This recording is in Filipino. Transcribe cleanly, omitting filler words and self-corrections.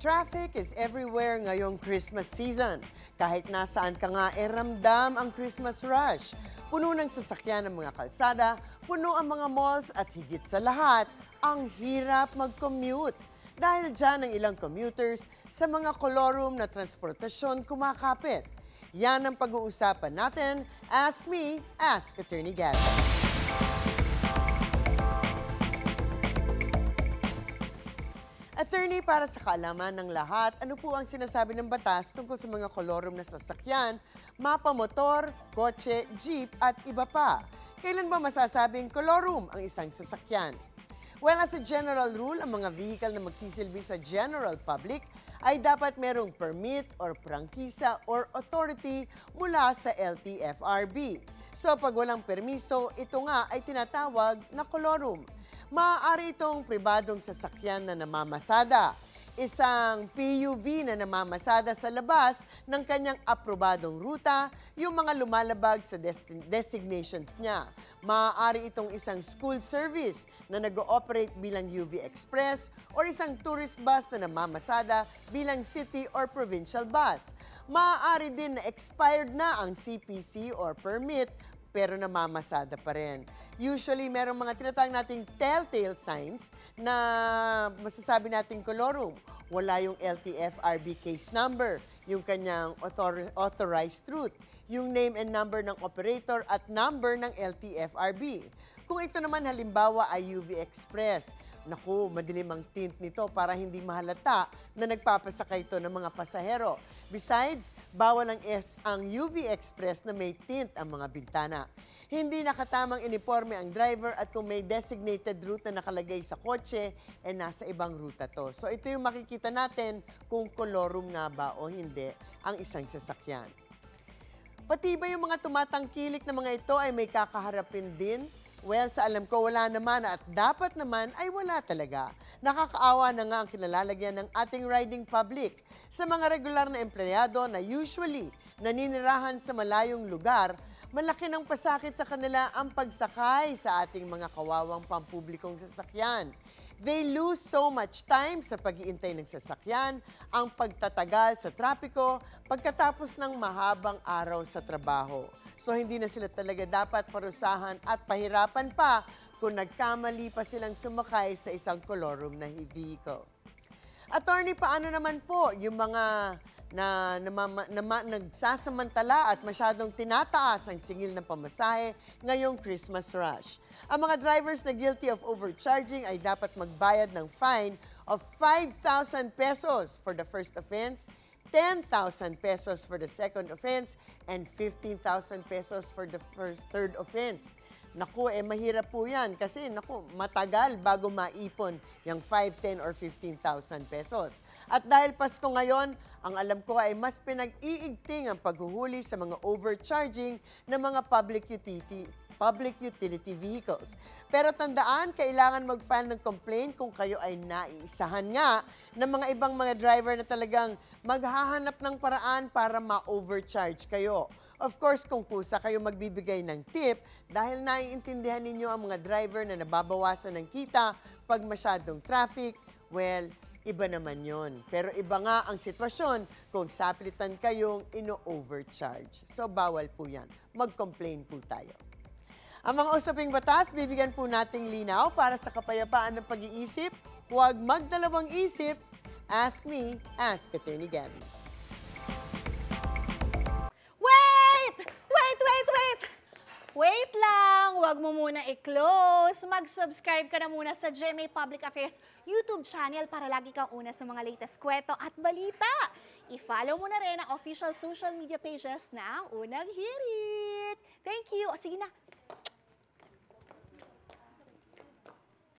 Traffic is everywhere ngayong Christmas season. Kahit nasaan ka nga, ramdam ang Christmas rush. Puno ng sasakyan ng mga kalsada, puno ang mga malls at higit sa lahat, ang hirap mag-commute. Dahil dyan ang ilang commuters sa mga kolorum na transportasyon kumakapit. Yan ang pag-uusapan natin. Ask me, ask Attorney Gabby. Attorney, para sa kaalaman ng lahat, ano po ang sinasabi ng batas tungkol sa mga kolorum na sasakyan, mapa motor, kotse, jeep at iba pa? Kailan ba masasabing kolorum ang isang sasakyan? Well, as a general rule, ang mga vehicle na magsisilbi sa general public ay dapat merong permit or prangkisa or authority mula sa LTFRB. So pag walang permiso, ito nga ay tinatawag na kolorum. Maaari itong pribadong sasakyan na namamasada, isang PUV na namamasada sa labas ng kanyang aprobadong ruta, yung mga lumalabag sa designations niya. Maaari itong isang school service na nag-ooperate bilang UV Express or isang tourist bus na namamasada bilang city or provincial bus. Maaari din na expired na ang CPC or permit pero namamasada pa rin. Usually, merong mga tinatawag nating telltale signs na masasabi nating kolorum. Wala yung LTFRB case number, yung kanyang authorized route, yung name and number ng operator at number ng LTFRB. Kung ito naman halimbawa ay UV Express, naku, madilim ang tint nito para hindi mahalata na nagpapasakay ito ng mga pasahero. Besides, bawal ang UV Express na may tint ang mga bintana. Hindi nakatamang uniforme ang driver at kung may designated route na nakalagay sa kotse, nasa ibang ruta to. So ito yung makikita natin kung kolorum nga ba o hindi ang isang sasakyan. Pati ba yung mga tumatangkilik na mga ito ay may kakaharapin din? Well, sa alam ko, wala naman at dapat naman ay wala talaga. Nakakaawa na nga ang kinalalagyan ng ating riding public sa mga regular na empleyado na usually naninirahan sa malayong lugar, malaki ng pasakit sa kanila ang pagsakay sa ating mga kawawang pampublikong sasakyan. They lose so much time sa pag-iintay ng sasakyan, ang pagtatagal sa trapiko, pagkatapos ng mahabang araw sa trabaho. So hindi na sila talaga dapat parusahan at pahirapan pa kung nagkamali pa silang sumakay sa isang kolorum na vehicle. Attorney, paano naman po yung mga nagsasamantala at masyadong tinataas ang singil ng pamasahe ngayong Christmas rush? Ang mga drivers na guilty of overcharging ay dapat magbayad ng fine of 5,000 pesos for the first offense, 10,000 pesos for the second offense, and 15,000 pesos for the third offense. Naku, mahirap po yan kasi matagal bago maipon yung 5, 10, or 15,000 pesos. At dahil Pasko ngayon, ang alam ko ay mas pinag-iigting ang paghuhuli sa mga overcharging ng mga public utility vehicles. Pero tandaan, kailangan mag-file ng complaint kung kayo ay naiisahan nga ng mga ibang mga driver na talagang maghahanap ng paraan para ma-overcharge kayo. Of course, kung kusa kayo magbibigay ng tip dahil naiintindihan ninyo ang mga driver na nababawasan ng kita pag masyadong traffic, well, iba naman yon. Pero iba nga ang sitwasyon kung saplitan kayong ino-overcharge. So, bawal po yan. Mag-complain po tayo. Ang mga usaping batas, bibigyan po nating linaw para sa kapayapaan ng pag-iisip. Huwag magdalawang isip. Ask me, ask Attorney Gabby. Wait lang! Huwag mo muna i-close. Mag-subscribe ka na muna sa GMA Public Affairs YouTube channel para lagi kang una sa mga latest kwento at balita. I-follow mo na rin ang official social media pages ng Unang Hirit. Thank you! O sige na!